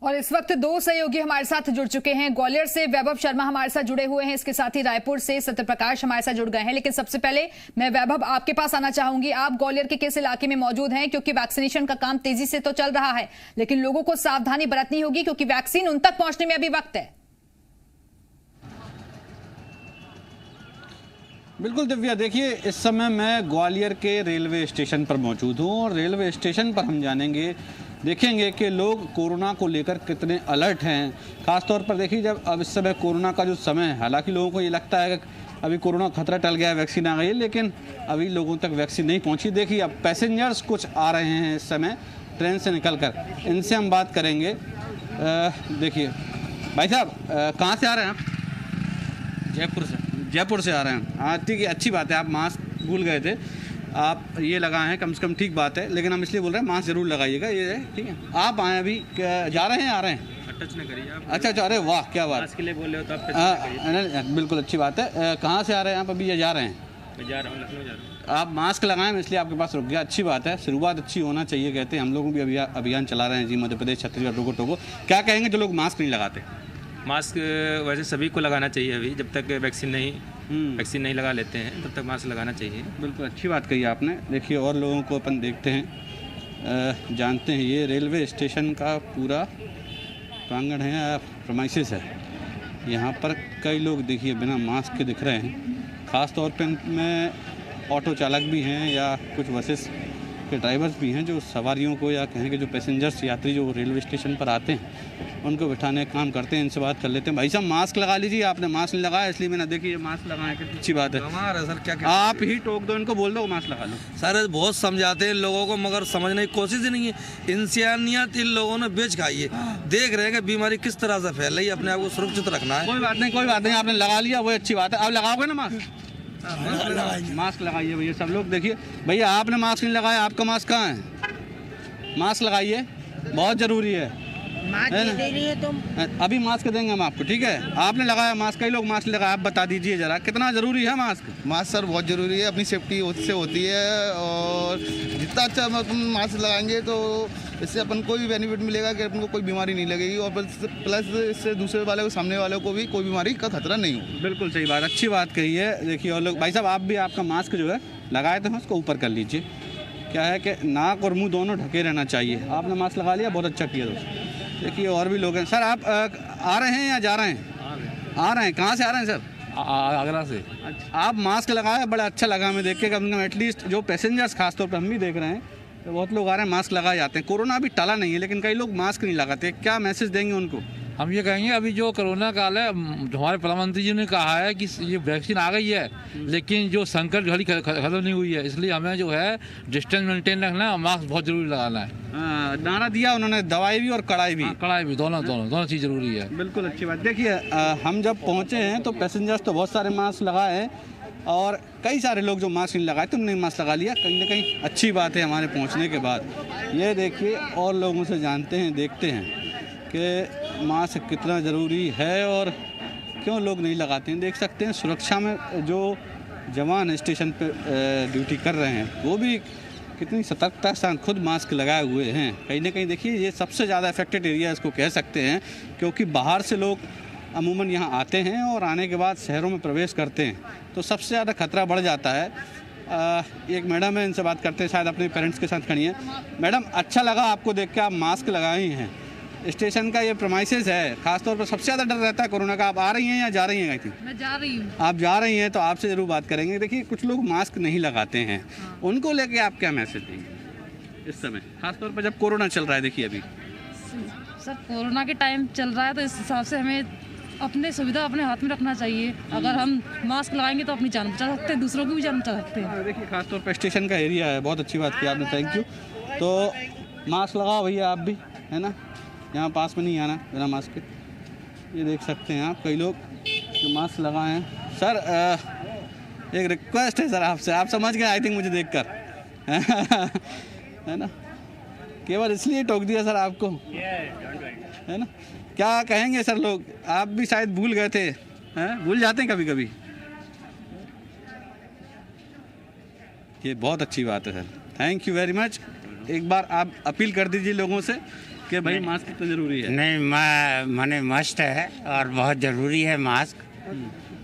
और इस वक्त दो सहयोगी हमारे साथ जुड़ चुके हैं। ग्वालियर से वैभव शर्मा हमारे साथ जुड़े हुए हैं, इसके साथ ही रायपुर से सत्यप्रकाश हमारे साथ जुड़ गए हैं। लेकिन सबसे पहले मैं वैभव आपके पास आना चाहूंगी। आप ग्वालियर के किस इलाके में मौजूद हैं? क्योंकि वैक्सीनेशन का काम तेजी से तो चल रहा है, लेकिन लोगों को सावधानी बरतनी होगी क्योंकि वैक्सीन उन तक पहुंचने में अभी वक्त है। बिल्कुल दिव्या, देखिए इस समय मैं ग्वालियर के रेलवे स्टेशन पर मौजूद हूँ और रेलवे स्टेशन पर हम देखेंगे कि लोग कोरोना को लेकर कितने अलर्ट हैं। ख़ासतौर पर देखिए, जब अब इस समय कोरोना का जो समय है, हालांकि लोगों को ये लगता है कि अभी कोरोना खतरा टल गया है, वैक्सीन आ गई है, लेकिन अभी लोगों तक वैक्सीन नहीं पहुंची। देखिए अब पैसेंजर्स कुछ आ रहे हैं इस समय ट्रेन से निकलकर, इनसे हम बात करेंगे। देखिए भाई साहब, कहाँ से आ रहे हैं आप? जयपुर से आ रहे हैं। हाँ ठीक है, अच्छी बात है। आप मास्क भूल गए थे, आप ये लगाए हैं, कम से कम ठीक बात है, लेकिन हम इसलिए बोल रहे हैं मास्क जरूर लगाइएगा, ये है ठीक है। आप आए अभी जा रहे हैं, आ रहे हैं? टच न करिए आप। अच्छा, अरे वाह क्या बात। मास्क के लिए बोल रहे हो तो आप टच न करिए। बिल्कुल अच्छी बात है। कहाँ से आ रहे हैं आप अभी, या जा रहे हैं? मैं जा रहा हूँ, लखनऊ जा रहा हूँ। आप मास्क लगाएं, मैं इसलिए आपके पास रुक गया। अच्छी बात है, शुरुआत अच्छी होना चाहिए। कहते हैं हम लोग भी अभियान चला रहे हैं जी, मध्य प्रदेश, छत्तीसगढ़, रोको टोको। क्या कहेंगे जो लोग मास्क नहीं लगाते? मास्क वैसे सभी को लगाना चाहिए अभी, जब तक वैक्सीन नहीं लगा लेते हैं तब तक मास्क लगाना चाहिए। बिल्कुल अच्छी बात कही आपने। देखिए और लोगों को अपन देखते हैं, जानते हैं। ये रेलवे स्टेशन का पूरा प्रांगण है, प्रमाइसेस है। यहाँ पर कई लोग देखिए बिना मास्क के दिख रहे हैं। ख़ास तौर पे में ऑटो चालक भी हैं या कुछ बसेस के ड्राइवर्स भी हैं, जो सवारियों को या कहें कि जो पैसेंजर्स, यात्री जो रेलवे स्टेशन पर आते हैं उनको बिठाने का काम करते हैं। इनसे बात कर लेते हैं। भाई साहब मास्क लगा लीजिए। आपने मास्क नहीं लगाया इसलिए मैंने, देखिए मास्क लगाए, कितनी अच्छी बात है। हमारा सर क्या आप ही टोक दो इनको, बोल दो मास्क लगा लो। सर बहुत समझाते हैं लोगों को, मगर समझने की कोशिश ही नहीं है। इंसानियत इन लोगों ने बेच खाई है। देख रहे हैं कि बीमारी किस तरह से फैल रही है, अपने आप को सुरक्षित रखना है। कोई बात नहीं, आपने लगा लिया वो अच्छी बात है। आप लगाओगे ना मास्क? मास्क लगाइए भैया सब लोग। देखिए भैया, आपने मास्क नहीं लगाया, आपका मास्क कहाँ है? मास्क लगाइए, बहुत ज़रूरी है। दे रही है तुम। अभी मास्क देंगे हम आपको, ठीक है? आपने लगाया मास्क, कई लोग मास्क लगाया, आप बता दीजिए ज़रा कितना ज़रूरी है मास्क? मास्क सर बहुत ज़रूरी है, अपनी सेफ्टी उससे होती है। और जितना अच्छा अपन मास्क लगाएंगे तो इससे अपन को भी बेनिफिट मिलेगा कि अपन को कोई बीमारी नहीं लगेगी, और प्लस इससे दूसरे वाले को, सामने वाले को भी कोई बीमारी का खतरा नहीं हो। बिल्कुल सही बात, अच्छी बात कही है। देखिए और लोग, भाई साहब आप भी आपका मास्क जो है लगाए थे, उसको ऊपर कर लीजिए। क्या है कि नाक और मुँह दोनों ढके रहना चाहिए। आपने मास्क लगा लिया, बहुत अच्छा किया दोस्त। देखिए और भी लोग हैं। सर आप आ रहे हैं या जा रहे हैं? आ रहे हैं। कहाँ से आ रहे हैं सर? आगरा से। अच्छा, आप मास्क लगाए, बड़ा अच्छा लगा हमें देख के। कम से कम एटलीस्ट जो पैसेंजर्स, खासतौर पर हम भी देख रहे हैं, तो बहुत लोग आ रहे हैं, मास्क लगाए जाते हैं। कोरोना अभी टला नहीं है, लेकिन कई लोग मास्क नहीं लगाते। क्या मैसेज देंगे उनको? हम ये कहेंगे, अभी जो कोरोना काल है, हमारे प्रधानमंत्री जी ने कहा है कि ये वैक्सीन आ गई है, लेकिन जो संकट घड़ी खत्म नहीं हुई है, इसलिए हमें जो है डिस्टेंस मेंटेन रखना है और मास्क बहुत जरूरी लगाना है। नारा दिया उन्होंने, दवाई भी और कड़ाई भी। कड़ाई भी, दोनों चीज़ जरूरी है। बिल्कुल अच्छी बात। देखिए हम जब पहुँचे हैं तो पैसेंजर्स तो बहुत सारे मास्क लगाए हैं, और कई सारे लोग जो मास्क नहीं लगाए, तुमने मास्क लगा लिया, कहीं ना कहीं अच्छी बात है हमारे पहुँचने के बाद। ये देखिए और लोगों से जानते हैं, देखते हैं कि मास्क कितना ज़रूरी है और क्यों लोग नहीं लगाते हैं। देख सकते हैं सुरक्षा में जो जवान स्टेशन पे ड्यूटी कर रहे हैं, वो भी कितनी सतर्कता के साथ खुद मास्क लगाए हुए हैं। कहीं ना कहीं देखिए ये सबसे ज़्यादा अफेक्टेड एरिया इसको कह सकते हैं, क्योंकि बाहर से लोग अमूमन यहाँ आते हैं और आने के बाद शहरों में प्रवेश करते हैं, तो सबसे ज़्यादा खतरा बढ़ जाता है। एक मैडम है, इनसे बात करते हैं, शायद अपने पेरेंट्स के साथ खड़ी हैं। मैडम, अच्छा लगा आपको देख के, आप मास्क लगाए हैं। स्टेशन का ये प्रमाइसेस है, खासतौर पर सबसे ज़्यादा डर रहता है कोरोना का। आप आ रही हैं या जा रही हैं? कहीं मैं जा रही हूँ। आप जा रही हैं तो आपसे ज़रूर बात करेंगे। देखिए कुछ लोग मास्क नहीं लगाते हैं, उनको लेके आप क्या मैसेज देंगे इस समय, खासतौर पर जब कोरोना चल रहा है? देखिए अभी सर कोरोना के टाइम चल रहा है, तो इस हिसाब से हमें अपने सुविधा अपने हाथ में रखना चाहिए। अगर हम मास्क लगाएंगे तो अपनी जान बचा सकते हैं, दूसरों की भी जान बचा सकते हैं। देखिए खासतौर पर स्टेशन का एरिया है, बहुत अच्छी बात की आपने, थैंक यू। तो मास्क लगाओ भैया आप भी, है ना? यहाँ पास में नहीं आना बिना मास्क के। ये देख सकते हैं आप, कई लोग जो मास्क लगाए हैं। सर एक रिक्वेस्ट है सर आपसे, आप समझ गए आई थिंक मुझे देखकर है ना? केवल इसलिए टोक दिया सर आपको, है ना? क्या कहेंगे सर लोग? आप भी शायद भूल गए थे, हैं? भूल जाते हैं कभी कभी। ये बहुत अच्छी बात है sir, thank you very much. एक बार आप अपील कर दीजिए लोगों से कि भाई मास्क कितना जरूरी है? नहीं, माने मस्ट है और बहुत ज़रूरी है मास्क।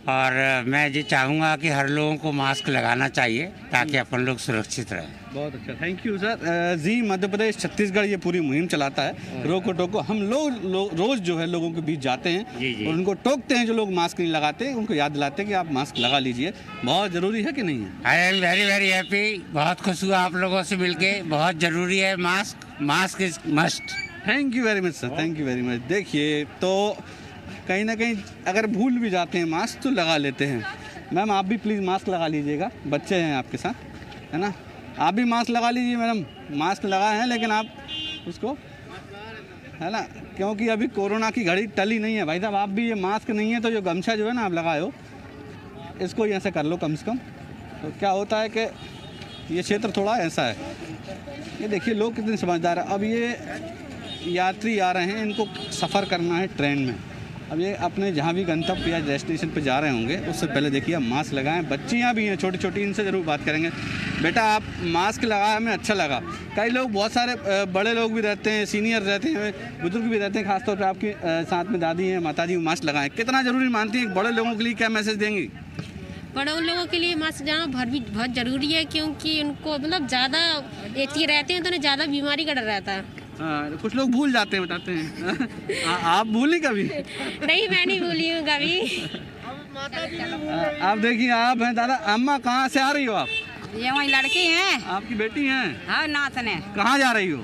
और मैं ये चाहूँगा कि हर लोगों को मास्क लगाना चाहिए ताकि अपन लोग सुरक्षित रहें। बहुत अच्छा, थैंक यू सर। जी मध्य प्रदेश छत्तीसगढ़ ये पूरी मुहिम चलाता है, रोको टोको। हम लोग रोज जो है लोगों के बीच जाते हैं जी। और उनको टोकते हैं, जो लोग मास्क नहीं लगाते उनको याद दिलाते हैं कि आप मास्क लगा लीजिए, बहुत ज़रूरी है कि नहीं है? I am very very happy, बहुत खुश हुआ आप लोगों से मिलके। बहुत ज़रूरी है mask, mask is must. Thank you very much sir, thank you very much. देखिए तो कहीं ना कहीं अगर भूल भी जाते हैं मास्क तो लगा लेते हैं। मैम आप भी प्लीज़ मास्क लगा लीजिएगा, बच्चे हैं आपके साथ, है ना? आप भी मास्क लगा लीजिए मैडम। मास्क लगाए हैं लेकिन आप उसको, है ना, क्योंकि अभी कोरोना की घड़ी टली नहीं है भाई साहब। आप भी ये मास्क नहीं है तो जो गमछा जो है ना आप लगाए हो, इसको ही ऐसे कर लो कम से कम। तो क्या होता है कि ये क्षेत्र थोड़ा ऐसा है। ये देखिए लोग कितने समझदार हैं। अब ये यात्री आ रहे हैं, इनको सफ़र करना है ट्रेन में। अब ये अपने जहाँ भी गंतव्य या डेस्टिनेशन पे जा रहे होंगे उससे पहले देखिए आप मास्क लगाएं। बच्चियाँ भी हैं छोटी छोटी, इनसे ज़रूर बात करेंगे। बेटा आप मास्क लगाया, हमें अच्छा लगा। कई लोग, बहुत सारे बड़े लोग भी रहते हैं, सीनियर रहते हैं, बुजुर्ग भी रहते हैं, खासतौर पर आपके साथ में दादी हैं, माता जी, मास्क लगाएं। कितना ज़रूरी मानती हैं? बड़े लोगों के लिए क्या मैसेज देंगी? बड़े उन लोगों के लिए मास्क लगाना बहुत ज़रूरी है, क्योंकि उनको मतलब ज़्यादा एथी रहते हैं तो उन्हें ज़्यादा बीमारी का डर रहता है। हाँ, कुछ लोग भूल जाते हैं, बताते हैं। आप भूली कभी? नहीं, मैं नहीं भूली हूँ कभी। आप देखिए, आप हैं दादा। अम्मा कहाँ से आ रही हो आप? ये वही लड़की हैं। आपकी बेटी हैं? हाँ, नाथ ने। कहाँ जा रही हो?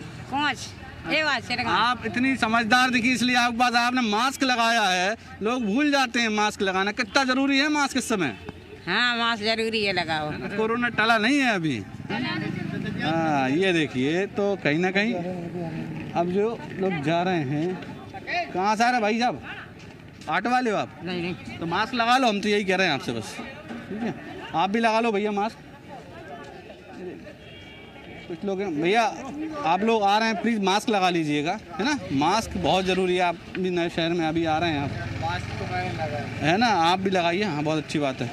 आप इतनी समझदार दिखी इसलिए आपके पास। आपने मास्क लगाया है, लोग भूल जाते हैं मास्क लगाना। कितना जरूरी है मास्क इस समय? हाँ, मास्क जरूरी है, लगाओ। कोरोना टला नहीं है अभी। हाँ, ये देखिए तो कहीं ना कहीं अब जो लोग जा रहे हैं, कहाँ से आ रहे भाई साहब? ऑटो वाले हो आप? नहीं, तो मास्क लगा लो, हम तो यही कह रहे हैं आपसे बस। ठीक है, आप भी लगा लो भैया मास्क। कुछ लोग हैं भैया, आप लोग आ रहे हैं प्लीज़ मास्क लगा लीजिएगा, है ना? मास्क बहुत ज़रूरी है। आप भी नए शहर में अभी आ रहे हैं, आप मास्क तो है ना, आप भी लगाइए। हाँ, बहुत अच्छी बात है।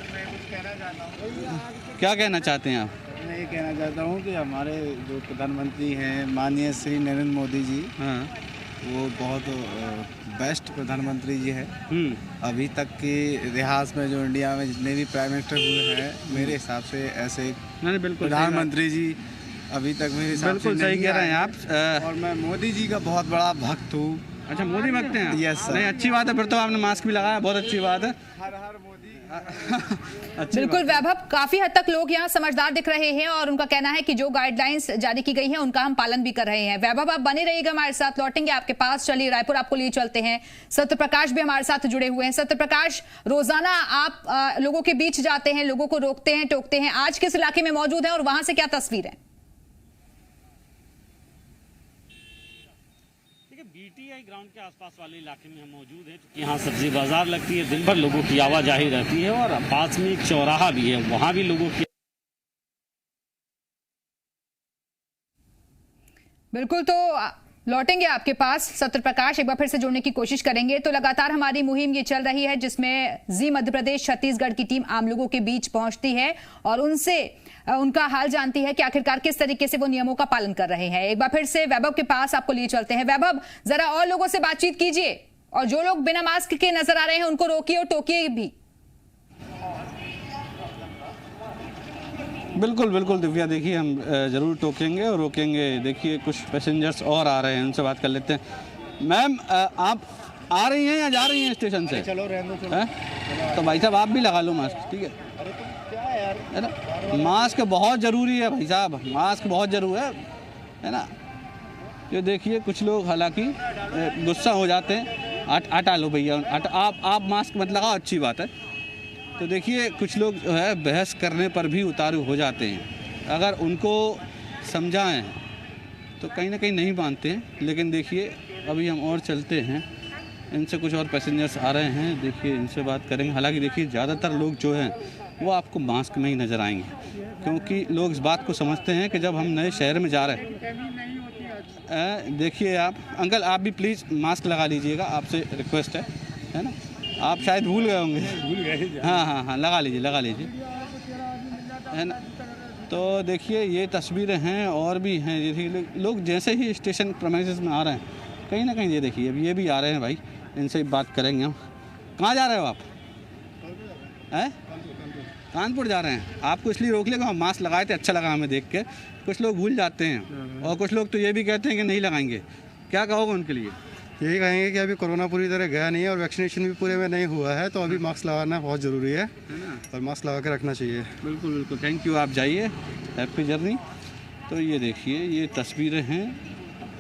क्या कहना चाहते हैं आप? मैं ये कहना चाहता हूँ कि हमारे जो प्रधानमंत्री हैं माननीय श्री नरेंद्र मोदी जी, हाँ, वो बहुत बेस्ट प्रधानमंत्री जी है। अभी तक के इतिहास में जो इंडिया में जितने भी प्राइम मिनिस्टर हुए हैं, मेरे हिसाब से ऐसे प्रधानमंत्री जी अभी तक मेरे हिसाब से बिल्कुल सही कह रहे हैं आप। और मैं मोदी जी का बहुत बड़ा भक्त हूँ। अच्छा, मोदी भक्त हैं? Yes sir. नहीं, अच्छी बात है, फिर तो आपने मास्क भी लगाया, बहुत अच्छी बात है। हर हर मोदी। बिल्कुल वैभव, काफी हद तक लोग यहाँ समझदार दिख रहे हैं और उनका कहना है कि जो गाइडलाइंस जारी की गई हैं उनका हम पालन भी कर रहे हैं। वैभव आप बने रहिएगा हमारे साथ, लौटेंगे आपके पास। चलिए रायपुर आपको लिए चलते हैं। सत्य प्रकाश भी हमारे साथ जुड़े हुए हैं। सत्य प्रकाश, रोजाना आप लोगों के बीच जाते हैं, लोगों को रोकते हैं, टोकते हैं। आज किस इलाके में मौजूद है और वहां से क्या तस्वीर है? बीटीआई ग्राउंड के आसपास वाले इलाके में हम मौजूद हैं। यहाँ सब्जी बाजार लगती है, दिन भर लोगों की आवाजाही रहती है और पास में एक चौराहा भी है, वहाँ भी लोगों की। बिल्कुल, तो लौटेंगे आपके पास। सत्य प्रकाश, एक बार फिर से जुड़ने की कोशिश करेंगे। तो लगातार हमारी मुहिम ये चल रही है जिसमें जी मध्य प्रदेश छत्तीसगढ़ की टीम आम लोगों के बीच पहुंचती है और उनसे उनका हाल जानती है कि आखिरकार किस तरीके से वो नियमों का पालन कर रहे हैं। एक बार फिर से वैभव के पास आपको लिए चलते हैं। वैभव, जरा और लोगों से बातचीत कीजिए और जो लोग बिना मास्क के नजर आ रहे हैं उनको रोकिए और टोकिए भी। बिल्कुल बिल्कुल दिव्या, देखिए हम ज़रूर टोकेंगे और रोकेंगे। देखिए कुछ पैसेंजर्स और आ रहे हैं, उनसे बात कर लेते हैं। मैम, आप आ रही हैं या जा रही हैं स्टेशन से? चलो रहने दो। तो भाई साहब आप भी लगा लो मास्क, ठीक है ना? मास्क बहुत ज़रूरी है भाई साहब, मास्क बहुत ज़रूरी है ना? ये देखिए कुछ लोग हालांकि गुस्सा हो जाते हैं। हटा लो भैया, आप मास्क मत लगाओ, अच्छी बात है। तो देखिए कुछ लोग जो है बहस करने पर भी उतारू हो जाते हैं। अगर उनको समझाएं तो कहीं ना कहीं नहीं मानते हैं। लेकिन देखिए अभी हम और चलते हैं, इनसे कुछ और पैसेंजर्स आ रहे हैं, देखिए इनसे बात करेंगे। हालांकि देखिए ज़्यादातर लोग जो हैं वो आपको मास्क में ही नज़र आएंगे, क्योंकि लोग इस बात को समझते हैं कि जब हम नए शहर में जा रहे हैं। देखिए आप अंकल, आप भी प्लीज़ मास्क लगा लीजिएगा, आपसे रिक्वेस्ट है ना? आप शायद भूल गए होंगे। हाँ, लगा लीजिए, है ना? तो देखिए ये तस्वीरें हैं और भी हैं। जैसे लोग जैसे ही स्टेशन प्रेमाइसेस में आ रहे हैं कहीं ना कहीं ये देखिए अब ये भी आ रहे हैं भाई, इनसे ही बात करेंगे हम। कहाँ जा रहे हो आप? हैं? कानपुर जा रहे हैं। आपको इसलिए रोक लिया कि हम मास्क लगाए थे, अच्छा लगा हमें देख के। कुछ लोग भूल जाते हैं और कुछ लोग तो ये भी कहते हैं कि नहीं लगाएंगे। क्या कहोगे उनके लिए? यही कहेंगे कि अभी कोरोना पूरी तरह गया नहीं है और वैक्सीनेशन भी पूरे में नहीं हुआ है, तो अभी मास्क लगाना बहुत ज़रूरी है और मास्क लगा के रखना चाहिए। बिल्कुल बिल्कुल, थैंक यू। आप जाइए, हैप्पी जर्नी। तो ये देखिए ये तस्वीरें हैं।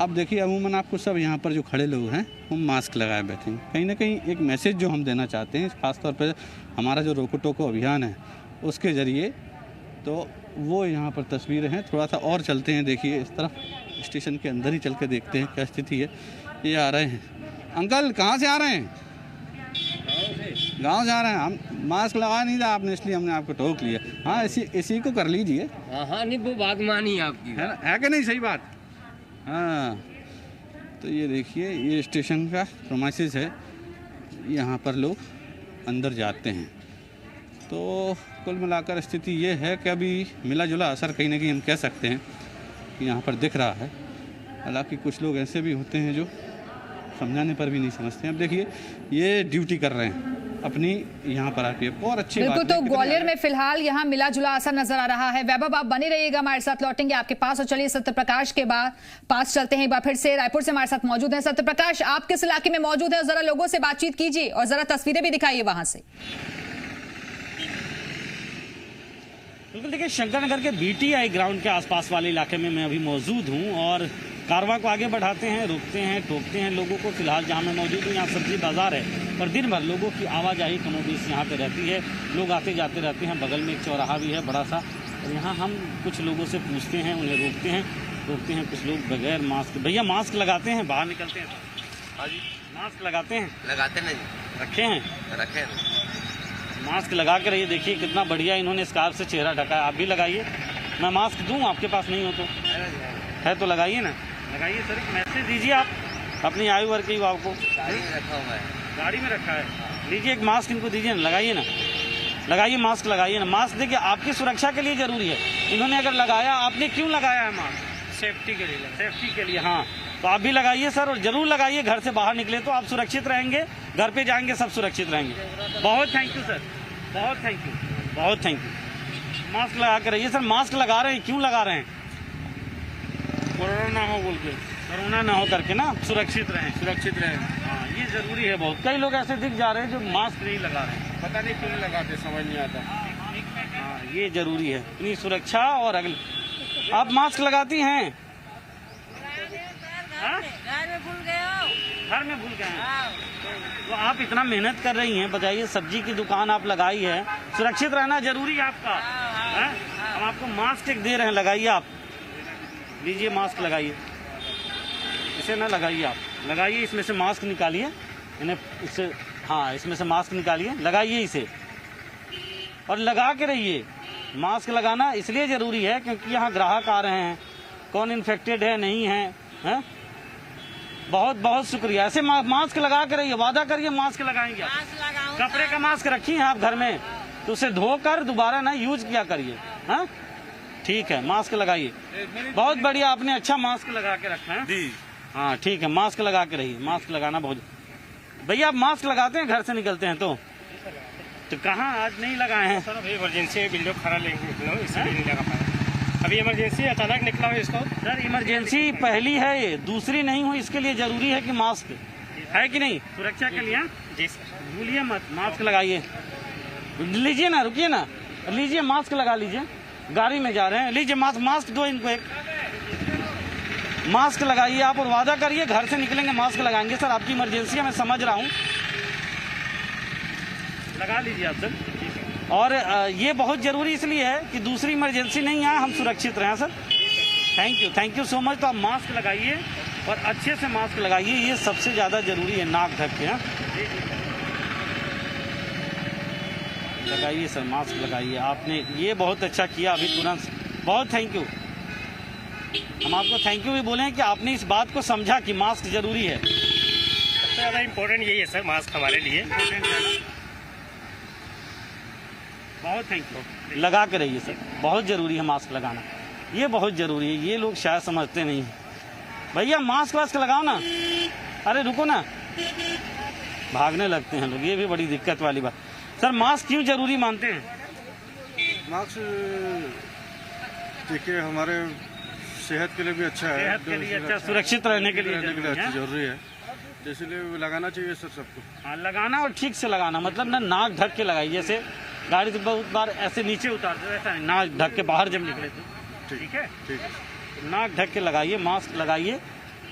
अब देखिए अमूमन आपको सब यहाँ पर जो खड़े लोग हैं वो मास्क लगाए बैठे हैं। कहीं ना कहीं एक मैसेज जो हम देना चाहते हैं, ख़ासतौर पर हमारा जो रोको टोको अभियान है उसके ज़रिए, तो वो यहाँ पर तस्वीरें हैं। थोड़ा सा और चलते हैं, देखिए इस तरफ स्टेशन के अंदर ही चल के देखते हैं क्या स्थिति है। ये आ रहे हैं अंकल, कहाँ से आ रहे हैं? गाँव से आ रहे हैं। हम मास्क लगा नहीं था आपने, इसलिए हमने आपको टोक लिया। हाँ, इसी को कर लीजिए। हाँ नहीं, वो बात मानी आपकी, है कि नहीं? सही बात। हाँ, तो ये देखिए ये स्टेशन का प्रोमाइसिस है, यहाँ पर लोग अंदर जाते हैं। तो कुल मिलाकर स्थिति ये है कि अभी मिला जुला असर कहीं ना कहीं हम कह सकते हैं कि यहाँ पर दिख रहा है। हालांकि कुछ लोग ऐसे भी होते हैं जो समझाने पर भी नहीं समझते हैं। अब देखिए ये ड्यूटी कर रहे हैं अपनी यहाँ पर आरपीएफ, और अच्छी बिल्कुल। तो ग्वालियर में फिलहाल यहाँ मिला जुला असर नजर आ रहा है। वैभव आप बने रहिएगा, हमारे साथ लौटेंगे आपके पास। और चलिए सत्य प्रकाश के बाद पास चलते हैं। एक बार फिर से रायपुर से हमारे साथ मौजूद हैं सत्य प्रकाश। आप किस इलाके में मौजूद हैं? जरा लोगों से बातचीत कीजिए और जरा तस्वीरें भी दिखाइए वहां से। बिल्कुल, देखिए शंकर नगर के बीटीआई ग्राउंड के आसपास वाले इलाके में मैं अभी मौजूद हूं और कारवां को आगे बढ़ाते हैं, रोकते हैं, टोकते हैं लोगों को। फिलहाल जहां मैं मौजूद हूं यहाँ सब्जी बाजार है और दिन भर लोगों की आवाजाही कमोबेश यहाँ पे रहती है। लोग आते जाते रहते हैं। बगल में एक चौराहा भी है बड़ा सा, और यहाँ हम कुछ लोगों से पूछते हैं, उन्हें रोकते हैं। कुछ लोग बगैर मास्क, भैया मास्क लगाते हैं, बाहर निकलते हैं? हाँ जी, मास्क लगाते हैं? लगाते नहीं जी। रखे हैं? रखे हैं। मास्क लगा के रहिए। देखिए कितना बढ़िया इन्होंने स्कार्फ से चेहरा ढका है। आप भी लगाइए। मैं मास्क दूं आपके पास नहीं हो तो? है तो लगाइए ना, लगाइए सर। एक मैसेज दीजिए आप अपनी आयु वर्ग के युवाओं को। गाड़ी में रखा हुआ है। गाड़ी में रखा है, लीजिए एक मास्क इनको दीजिए ना, लगाइए ना, लगाइए मास्क, लगाइए ना। मास्क देखिए आपकी सुरक्षा के लिए जरूरी है। इन्होंने अगर लगाया, आपने क्यों लगाया है मास्क? सेफ्टी के लिए। सेफ्टी के लिए, हाँ। तो आप भी लगाइए सर, और जरूर लगाइए। घर से बाहर निकले तो आप सुरक्षित रहेंगे, घर पे जाएंगे सब सुरक्षित रहेंगे। बहुत थैंक यू सर, बहुत थैंक यू, बहुत थैंक यू। मास्क लगा के रहिए सर। मास्क लगा रहे हैं, क्यों लगा रहे हैं? कोरोना ना हो बोल के, कोरोना ना हो करके ना, सुरक्षित रहें, सुरक्षित रहें। हाँ, ये जरूरी है बहुत। कई लोग ऐसे दिख जा रहे हैं जो मास्क नहीं लगा रहे हैं, पता नहीं क्यों नहीं लगाते, समझ नहीं आता। हाँ, ये जरूरी है, इतनी सुरक्षा। और अगले आप मास्क लगाती हैं? घर में भूल गए हो? घर में भूल गए हैं। तो आप इतना मेहनत कर रही हैं, बताइए, सब्जी की दुकान आप लगाई है, सुरक्षित रहना जरूरी है आपका। हम आपको मास्क एक दे रहे हैं, लगाइए आप, लीजिए मास्क लगाइए। इसे ना लगाइए आप, लगाइए, इसमें से मास्क निकालिए, इन्हें इससे, हाँ इसमें से मास्क निकालिए, लगाइए इसे और लगा के रहिए। मास्क लगाना इसलिए ज़रूरी है क्योंकि यहाँ ग्राहक आ रहे हैं, कौन इन्फेक्टेड है नहीं है, बहुत बहुत शुक्रिया। ऐसे मास्क लगा के रहिए, वादा करिए मास्क लगाएंगे। कपड़े का मास्क रखिए आप घर में, तो उसे धोकर दोबारा ना यूज किया करिए। हाँ ठीक है, मास्क लगाइए। बहुत बढ़िया, आपने अच्छा मास्क लगा के रखा है जी। हाँ ठीक है, मास्क लगा के रहिए, मास्क लगाना बहुत। भैया आप मास्क लगाते हैं घर से निकलते हैं तो कहाँ आज नहीं लगाए हैं? सर अभी इमरजेंसी बिल्डो खड़ा लेंगे, इसलिए नहीं लगा पाया। अभी इमरजेंसी अचानक निकला हो इसको। सर इमरजेंसी पहली है ये, दूसरी नहीं हुई, इसके लिए जरूरी है कि मास्क है कि नहीं, सुरक्षा के लिए। जी सर, भूलिए मत, मास्क लगाइए। लीजिए ना, रुकिए ना, लीजिए मास्क लगा लीजिए। गाड़ी में जा रहे हैं, लीजिए मास्क, मास्क दो इनको, एक मास्क लगाइए आप और वादा करिए घर से निकलेंगे मास्क लगाएंगे। सर आपकी इमरजेंसी है, मैं समझ रहा हूँ, लगा लीजिए आप सर। और ये बहुत ज़रूरी इसलिए है कि दूसरी इमरजेंसी नहीं आए, हम सुरक्षित रहें sir. Thank you so much. तो आप मास्क लगाइए और अच्छे से मास्क लगाइए, ये सबसे ज़्यादा ज़रूरी है, नाक ढक के। लगाइए सर, मास्क लगाइए। आपने ये बहुत अच्छा किया अभी तुरंत, बहुत थैंक यू। हम आपको थैंक यू भी बोले हैं कि आपने इस बात को समझा कि मास्क ज़रूरी है। सबसे ज़्यादा इम्पोर्टेंट यही है सर, मास्क हमारे लिए। बहुत थैंक यू। लगा के रहिए सर, बहुत ज़रूरी है मास्क लगाना, ये बहुत ज़रूरी है। ये लोग शायद समझते नहीं। भैया मास्क वास्क लगाओ ना। अरे रुको ना, भागने लगते हैं लोग, ये भी बड़ी दिक्कत वाली बात। सर मास्क क्यों जरूरी मानते हैं? मास्क देखिए हमारे सेहत के लिए भी अच्छा है, सेहत के लिए अच्छा, सुरक्षित रहने के लिए जरूरी है, इसलिए लगाना चाहिए सर सबको। हाँ, लगाना और ठीक से लगाना, मतलब ना नाक ढक के लगाइए। जैसे गाड़ी से बहुत बार ऐसे नीचे उतारते हो, ऐसा नहीं, नाक ढक के बाहर जब निकले तो ठीक है, ठीक है। नाक ढक के लगाइए, मास्क लगाइए,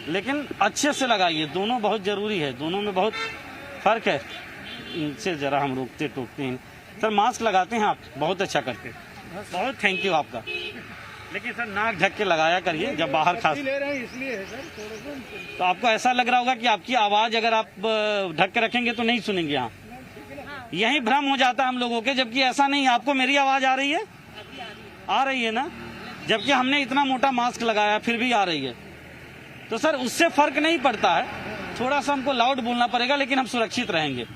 लेकिन अच्छे से लगाइए। दोनों बहुत ज़रूरी है, दोनों में बहुत फ़र्क है। इनसे ज़रा हम रोकते टोकते हैं। सर मास्क लगाते हैं आप, बहुत अच्छा करते हैं, बहुत थैंक यू आपका। लेकिन सर नाक ढक के लगाया करिए जब बाहर खास ले रहे हैं इसलिए है सर। तो आपको ऐसा लग रहा होगा कि आपकी आवाज़ अगर आप ढक के रखेंगे तो नहीं सुनेंगे यहाँ। यही भ्रम हो जाता है हम लोगों के, जबकि ऐसा नहीं। आपको मेरी आवाज़ आ रही है? आ रही है ना? जबकि हमने इतना मोटा मास्क लगाया फिर भी आ रही है। तो सर उससे फर्क नहीं पड़ता है, थोड़ा सा हमको लाउड बोलना पड़ेगा, लेकिन हम सुरक्षित रहेंगे।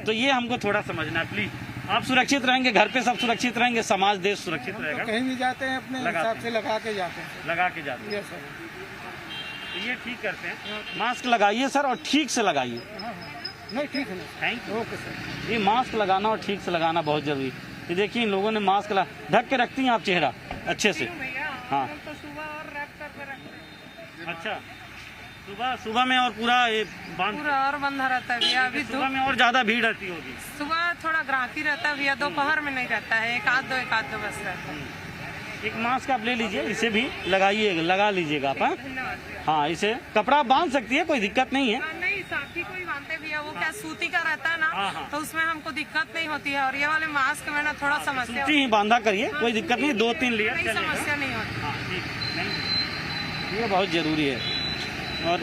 तो ये हमको थोड़ा समझना है प्लीज। आप सुरक्षित रहेंगे, घर पे सब सुरक्षित रहेंगे, समाज देश सुरक्षित रहेगा। तो कहीं भी जाते हैं अपने हिसाब से लगा के जाते हैं। लगा के जाते हैं, सर। तो ये ठीक करते हैं। मास्क लगाइए सर, और ठीक से लगाइए। नहीं ठीक है, थैंक यू। Okay sir. ये मास्क लगाना और ठीक से लगाना बहुत जरूरी है। ये देखिए इन लोगों ने मास्क ढक के रखती हैं आप चेहरा अच्छे से। हाँ तो सुबह और रैप करके रखते हैं। अच्छा, सुबह में और पूरा पूरा और बंधा रहता है भैया। अभी सुबह में और ज्यादा भीड़ रहती होगी। सुबह थोड़ा ग्राहकी रहता है भैया, दोपहर में नहीं रहता है, एक आध दो बस रहता है। एक मास्क आप ले लीजिए, इसे भी लगाइए, लगा लीजिएगा आप। हाँ, इसे कपड़ा बांध सकती है, कोई दिक्कत नहीं है। नहीं साथी कोई बांधते भैया, वो क्या सूती का रहता है ना, तो उसमें हमको दिक्कत नहीं होती है। और ये वाले मास्क में ना थोड़ा समस्या सूती ही बांधा करिए, कोई दिक्कत नहीं, 2-3 लेयर चलेगा, समस्या नहीं होती। हाँ ठीक नहीं, ये बहुत जरूरी है। और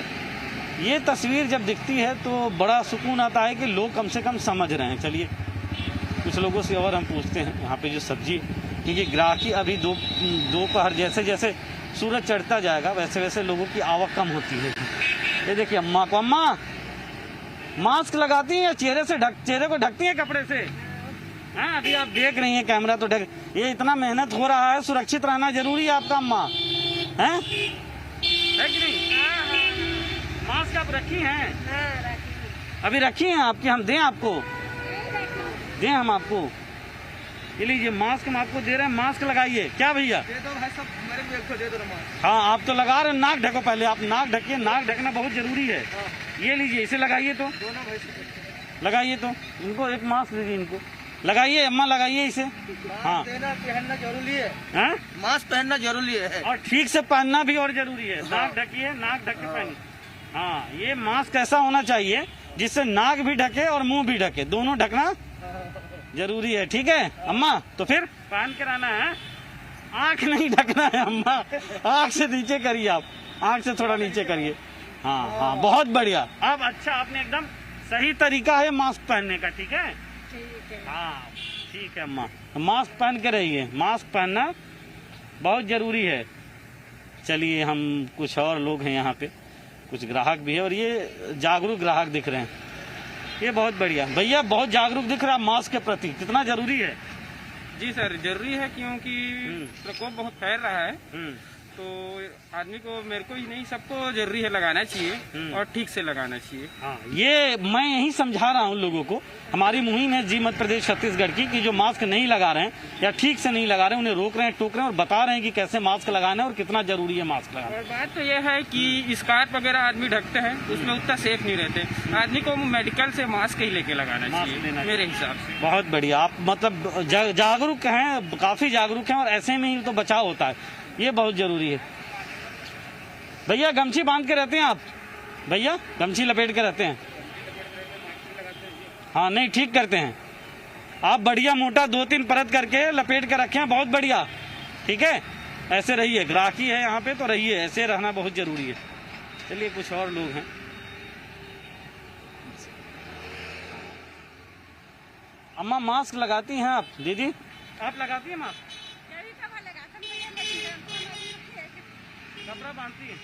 ये तस्वीर जब दिखती है तो बड़ा सुकून आता है कि लोग कम से कम समझ रहे हैं। चलिए कुछ लोगों से और हम पूछते हैं यहाँ पे जो सब्जी, क्योंकि ग्राहकी अभी दोपहर जैसे जैसे सूरज चढ़ता जाएगा वैसे वैसे लोगों की आवक कम होती है। ये देखिए अम्मा को, अम्मा मास्क लगाती हैं या चेहरे को ढकती हैं कपड़े से? हाँ, अभी आप देख रही हैं कैमरा तो ढक। ये इतना मेहनत हो रहा है, सुरक्षित रहना जरूरी है आपका अम्मा, है कि नहीं? मास्क आप रखी हैं? अभी रखी हैं आपकी, हम दें आपको? दें हम आपको? ये लीजिए मास्क हम आपको दे रहे हैं, मास्क लगाइए। क्या भैया? दे दो भाई सब, मेरे को एक तो दे दो मास्क। हाँ, आप तो लगा रहे हैं, नाक ढको पहले, आप नाक ढकिए, नाक ढकना बहुत जरूरी है। ये लीजिए, इसे लगाइए, तो दोनों भाई लगाइए, तो इनको एक मास्क दीजिए, इनको लगाइए, अम्मा लगाइए इसे। हाँ, पहनना जरूरी है, हाँ? मास्क पहनना जरूरी है, और ठीक से पहनना भी और जरूरी है। नाक ढकिए, नाक ढक के पहनिए। हाँ, ये मास्क ऐसा होना चाहिए जिससे नाक भी ढके और मुंह भी ढके, दोनों ढकना जरूरी है। ठीक है अम्मा? तो फिर पहन के रहना है, आंख नहीं ढकना है अम्मा, आंख से नीचे करिए, आप आंख से थोड़ा नीचे करिए। हाँ हाँ, बहुत बढ़िया। अब अच्छा, आपने एकदम सही तरीका है मास्क पहनने का। ठीक है, हाँ ठीक है अम्मा, मास्क पहन के रहिए, मास्क पहनना बहुत जरूरी है। चलिए हम कुछ और लोग हैं यहाँ पे, कुछ ग्राहक भी है, और ये जागरूक ग्राहक दिख रहे हैं, ये बहुत बढ़िया। भैया बहुत जागरूक दिख रहा है मास्क के प्रति, कितना जरूरी है? जी सर, जरूरी है क्योंकि प्रकोप बहुत फैल रहा है, तो आदमी को, मेरे को ही नहीं, सबको जरूरी है लगाना चाहिए और ठीक से लगाना चाहिए। हाँ, ये मैं यही समझा रहा हूँ लोगों को। हमारी मुहिम है जी मध्य प्रदेश छत्तीसगढ़ की, कि जो मास्क नहीं लगा रहे हैं या ठीक से नहीं लगा रहे हैं, उन्हें रोक रहे हैं, टोक रहे हैं और बता रहे हैं कि कैसे मास्क लगाना है और कितना जरूरी है मास्क लगाना। और बात तो ये है कि स्कार्फ वगैरह आदमी ढकते हैं, उसमें उतना सेफ नहीं रहते। आदमी को मेडिकल से मास्क ही लेके लगाना चाहिए मेरे हिसाब से। बहुत बढ़िया, आप मतलब जागरूक हैं, काफी जागरूक हैं, और ऐसे में ही तो बचाव होता है, ये बहुत जरूरी है। भैया गमछी बांध के रहते हैं आप? भैया गमछी लपेट के रहते हैं? हाँ, नहीं ठीक करते हैं आप, बढ़िया मोटा 2-3 परत करके लपेट के रखे हैं, बहुत बढ़िया। ठीक है, ऐसे रहिए, ग्राहकी है यहाँ पे तो रहिए, ऐसे रहना बहुत जरूरी है। चलिए कुछ और लोग हैं। अम्मा मास्क लगाती हैं आप? दीदी आप लगाती हैं मास्क? कपड़ा बांधती है?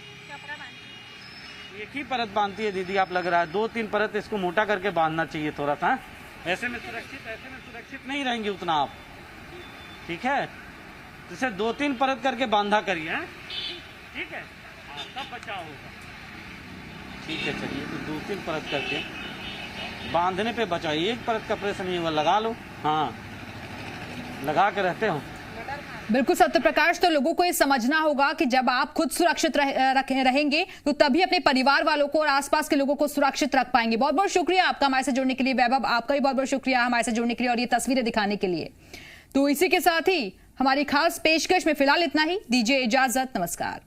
एक ही परत बांधती है दीदी, आप लग रहा है 2-3 परत इसको मोटा करके बांधना चाहिए थोड़ा सा। ऐसे में सुरक्षित नहीं रहेंगे उतना आप। ठीक है, इसे 2-3 परत करके बांधा करिए। ठीक है, हाँ, तब बचाव होगा। ठीक है, चलिए तो 2-3 परत करके बांधने पे बचाइए, एक परत का प्रेशर नहीं हुआ, लगा लो। हाँ, लगा के रहते हो। बिल्कुल सत्य प्रकाश, तो लोगों को ये समझना होगा कि जब आप खुद सुरक्षित रहेंगे तो तभी अपने परिवार वालों को और आसपास के लोगों को सुरक्षित रख पाएंगे। बहुत बहुत शुक्रिया आपका हमारे से जुड़ने के लिए। वैभव, आपका भी बहुत बहुत शुक्रिया हमारे से जुड़ने के लिए और ये तस्वीरें दिखाने के लिए। तो इसी के साथ ही हमारी खास पेशकश में फिलहाल इतना ही। दीजिए इजाजत, नमस्कार।